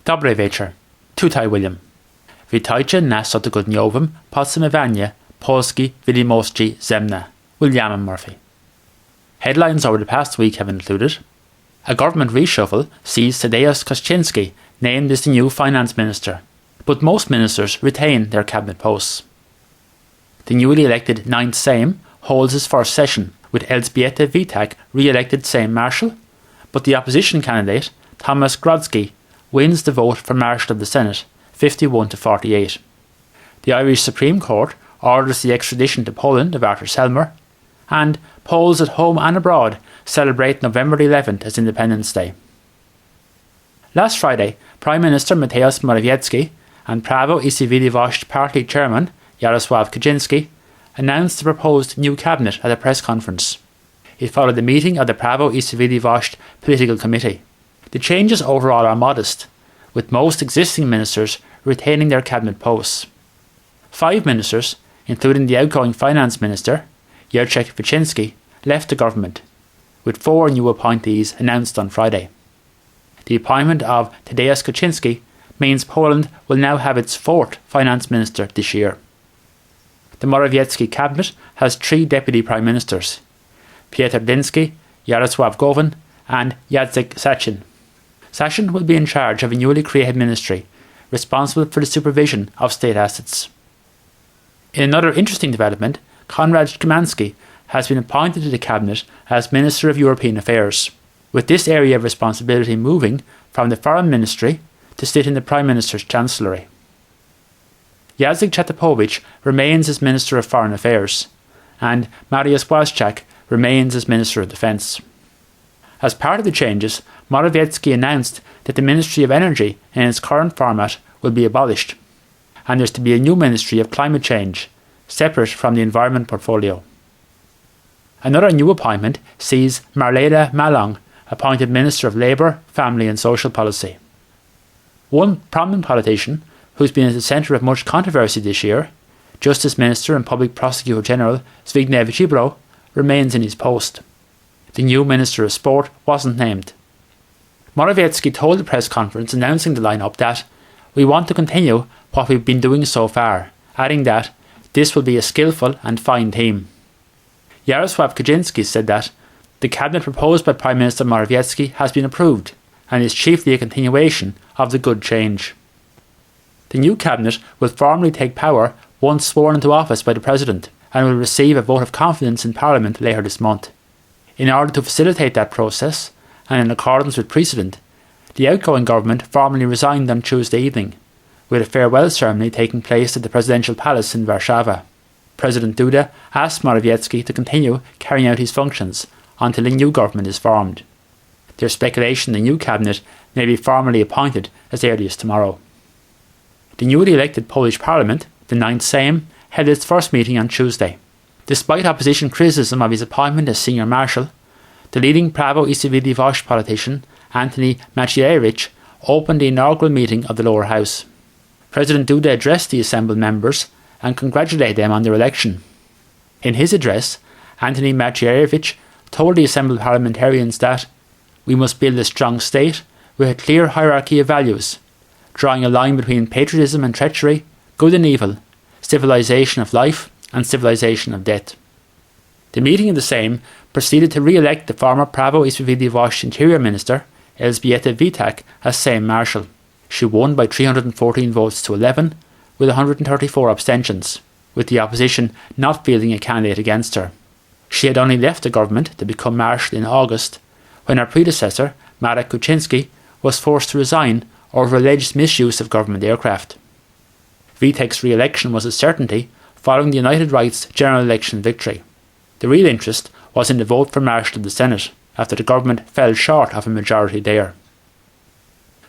Dobry wieczór. Tutaj William. Witajcie na cotygodniowym podsumowanie Polski Wiadomości Zemne. William Murphy. Headlines over the past week have included: a government reshuffle sees Tadeusz Kościński named as the new finance minister, but most ministers retain their cabinet posts. The newly elected 9th Sejm holds its first session, with Elżbieta Witek re-elected Sejm Marshal, but the opposition candidate, Tomasz Grodzki, wins the vote for Marshal of the Senate, 51-48. The Irish Supreme Court orders the extradition to Poland of Artur Selmer, and Poles at home and abroad celebrate November 11th as Independence Day. Last Friday, Prime Minister Mateusz Morawiecki and Prawo i Sprawiedliwość Party Chairman Jarosław Kaczyński announced the proposed new cabinet at a press conference. It followed the meeting of the Prawo i Sprawiedliwość Political Committee. The changes overall are modest, with most existing ministers retaining their cabinet posts. 5 ministers, including the outgoing finance minister, Jacek Wyszynski, left the government, with 4 new appointees announced on Friday. The appointment of Tadeusz Kościński means Poland will now have its 4th finance minister this year. The Morawiecki cabinet has 3 deputy prime ministers: Piotr Gliński, Jarosław Gowin and Jacek Sasin. Sasin will be in charge of a newly created ministry responsible for the supervision of state assets. In another interesting development, Konrad Szymanski has been appointed to the cabinet as Minister of European Affairs, with this area of responsibility moving from the Foreign Ministry to sit in the Prime Minister's Chancellery. Jacek Czaputowicz remains as Minister of Foreign Affairs, and Mariusz Błaszczak remains as Minister of Defence. As part of the changes, Morawiecki announced that the Ministry of Energy in its current format will be abolished, and there is to be a new Ministry of Climate Change, separate from the Environment portfolio. Another new appointment sees Marlene Malong appointed Minister of Labour, Family and Social Policy. One prominent politician who's been at the centre of much controversy this year, Justice Minister and Public Prosecutor General Zbigniew Ziobro, remains in his post. The new Minister of Sport wasn't named. Morawiecki told the press conference announcing the lineup that "we want to continue what we've been doing so far," adding that this will be a skillful and fine team. Jarosław Kaczyński said that the cabinet proposed by Prime Minister Morawiecki has been approved and is chiefly a continuation of the good change. The new cabinet will formally take power once sworn into office by the President and will receive a vote of confidence in Parliament later this month. In order to facilitate that process, and in accordance with precedent, the outgoing government formally resigned on Tuesday evening, with a farewell ceremony taking place at the Presidential Palace in Warszawa. President Duda asked Morawiecki to continue carrying out his functions until a new government is formed. There's speculation the new cabinet may be formally appointed as early as tomorrow. The newly elected Polish Parliament, the 9th Sejm, held its first meeting on Tuesday. Despite opposition criticism of his appointment as senior marshal, the leading Prawo i Sprawiedliwość politician, Antoni Macierewicz, opened the inaugural meeting of the lower house. President Duda addressed the assembled members and congratulated them on their election. In his address, Antoni Macierewicz told the assembled parliamentarians that "we must build a strong state with a clear hierarchy of values, drawing a line between patriotism and treachery, good and evil, civilization of life and civilization of death." The meeting of the Sejm proceeded to re-elect the former Prawo i Sprawiedliwość Interior Minister, Elżbieta Witek, as Sejm Marshal. She won by 314 votes to 11, with 134 abstentions, with the opposition not fielding a candidate against her. She had only left the government to become Marshal in August, when her predecessor, Marek Kuczynski, was forced to resign over alleged misuse of government aircraft. Witek's re-election was a certainty following the United Right's general election victory. The real interest was in the vote for Marshal of the Senate, after the government fell short of a majority there.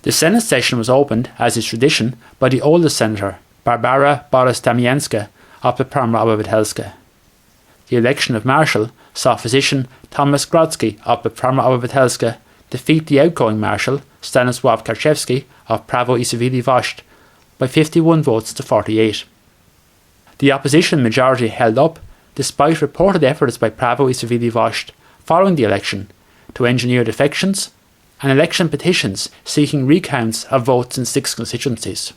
The Senate session was opened, as is tradition, by the oldest senator, Barbara Boris-Damianska of Platforma Obywatelska. The election of Marshal saw physician Tomasz Grodzki of Platforma Obywatelska defeat the outgoing Marshal, Stanisław Karczewski of Prawo i Sprawiedliwość, by 51 votes to 48. The opposition majority held up, despite reported efforts by Prawo i Sprawiedliwość following the election to engineer defections, and election petitions seeking recounts of votes in 6 constituencies.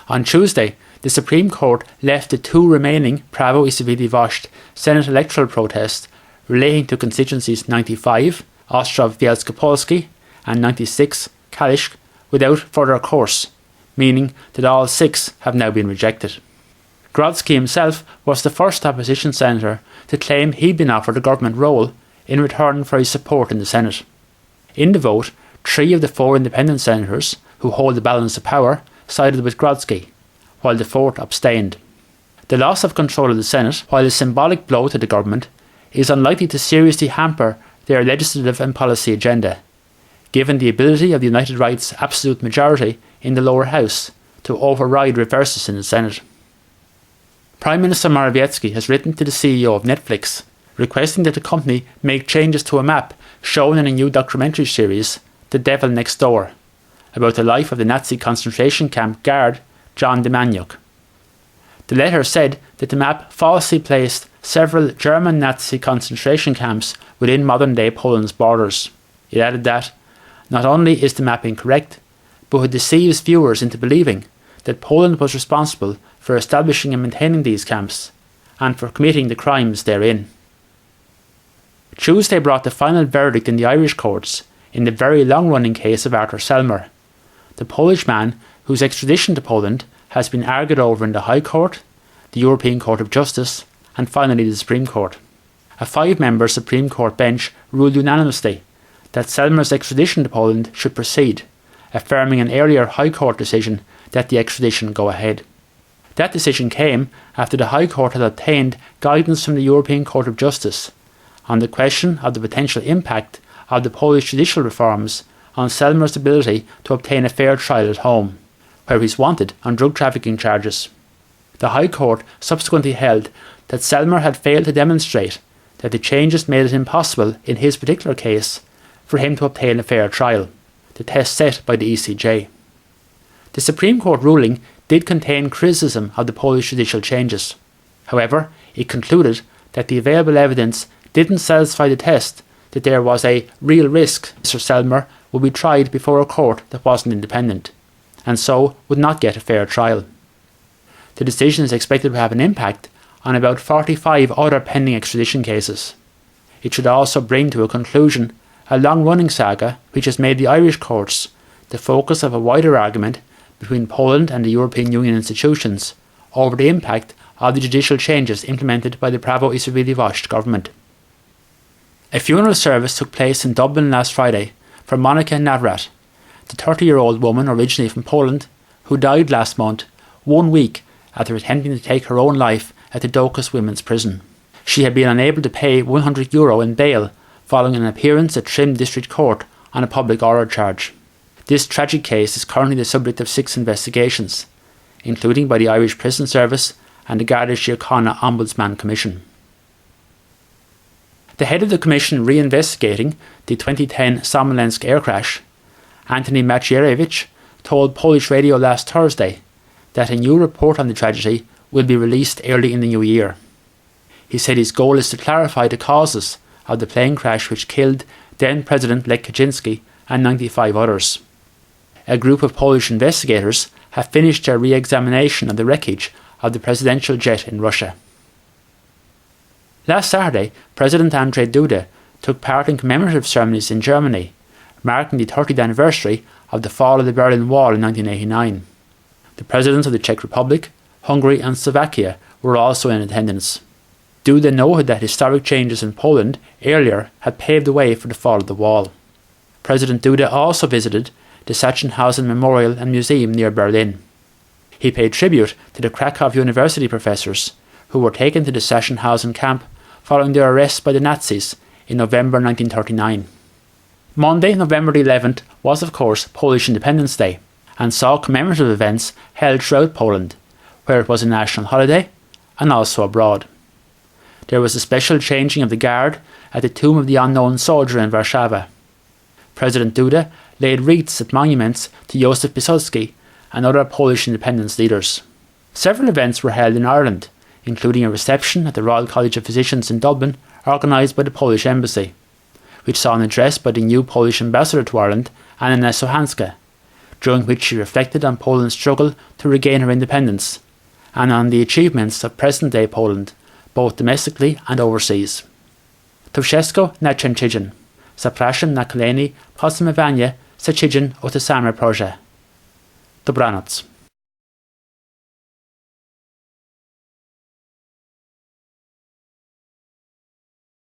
On Tuesday, the Supreme Court left the 2 remaining Prawo i Sprawiedliwość Senate electoral protests relating to constituencies 95, Ostrów Wielkopolski, and 96, Kalisz, without further course, meaning that all 6 have now been rejected. Grodzki himself was the first opposition senator to claim he'd been offered a government role in return for his support in the Senate. In the vote, 3 of the 4 independent senators, who hold the balance of power, sided with Grodzki, while the 4th abstained. The loss of control of the Senate, while a symbolic blow to the government, is unlikely to seriously hamper their legislative and policy agenda, given the ability of the United Right's absolute majority in the lower house to override reverses in the Senate. Prime Minister Morawiecki has written to the CEO of Netflix, requesting that the company make changes to a map shown in a new documentary series, The Devil Next Door, about the life of the Nazi concentration camp guard John Demjanjuk. The letter said that the map falsely placed several German Nazi concentration camps within modern-day Poland's borders. It added that, not only is the map incorrect, but it deceives viewers into believing that Poland was responsible for establishing and maintaining these camps, and for committing the crimes therein. Tuesday brought the final verdict in the Irish courts in the very long-running case of Artur Selmer, the Polish man whose extradition to Poland has been argued over in the High Court, the European Court of Justice, and finally the Supreme Court. A 5-member Supreme Court bench ruled unanimously that Selmer's extradition to Poland should proceed, affirming an earlier High Court decision that the extradition go ahead. That decision came after the High Court had obtained guidance from the European Court of Justice on the question of the potential impact of the Polish judicial reforms on Selmer's ability to obtain a fair trial at home, where he's wanted on drug trafficking charges. The High Court subsequently held that Selmer had failed to demonstrate that the changes made it impossible in his particular case for him to obtain a fair trial, the test set by the ECJ. The Supreme Court ruling did contain criticism of the Polish judicial changes. However, it concluded that the available evidence didn't satisfy the test that there was a real risk Mr. Selmer would be tried before a court that wasn't independent, and so would not get a fair trial. The decision is expected to have an impact on about 45 other pending extradition cases. It should also bring to a conclusion a long-running saga which has made the Irish courts the focus of a wider argument between Poland and the European Union institutions over the impact of the judicial changes implemented by the Prawo i Sprawiedliwość government. A funeral service took place in Dublin last Friday for Monika Nawrat, the 30-year-old woman originally from Poland who died last month, 1 week after attempting to take her own life at the Docus Women's Prison. She had been unable to pay €100 in bail following an appearance at Trim District Court on a public order charge. This tragic case is currently the subject of 6 investigations, including by the Irish Prison Service and the Garda Síochána Ombudsman Commission. The head of the commission reinvestigating the 2010 Smolensk air crash, Antoni Macierewicz, told Polish radio last Thursday that a new report on the tragedy will be released early in the new year. He said his goal is to clarify the causes of the plane crash which killed then President Lech Kaczynski and 95 others. A group of Polish investigators have finished their re-examination of the wreckage of the presidential jet in Russia. Last Saturday, President Andrzej Duda took part in commemorative ceremonies in Germany, marking the 30th anniversary of the fall of the Berlin Wall in 1989. The presidents of the Czech Republic, Hungary and Slovakia were also in attendance. Duda noted that historic changes in Poland earlier had paved the way for the fall of the wall. President Duda also visited the Sachsenhausen Memorial and Museum near Berlin. He paid tribute to the Krakow University professors who were taken to the Sachsenhausen camp following their arrest by the Nazis in November 1939. Monday, November 11th was of course Polish Independence Day and saw commemorative events held throughout Poland, where it was a national holiday and also abroad. There was a special changing of the guard at the Tomb of the Unknown Soldier in Warsaw. President Duda laid wreaths at monuments to Józef Piłsudski and other Polish independence leaders. Several events were held in Ireland, including a reception at the Royal College of Physicians in Dublin organised by the Polish Embassy, which saw an address by the new Polish ambassador to Ireland, Anna Sohanska, during which she reflected on Poland's struggle to regain her independence, and on the achievements of present-day Poland, both domestically and overseas. To wszystko na ten tydzień. Zapraszam na kolejne podsumowanie za tydzień o tym samym proje. Dobranoc.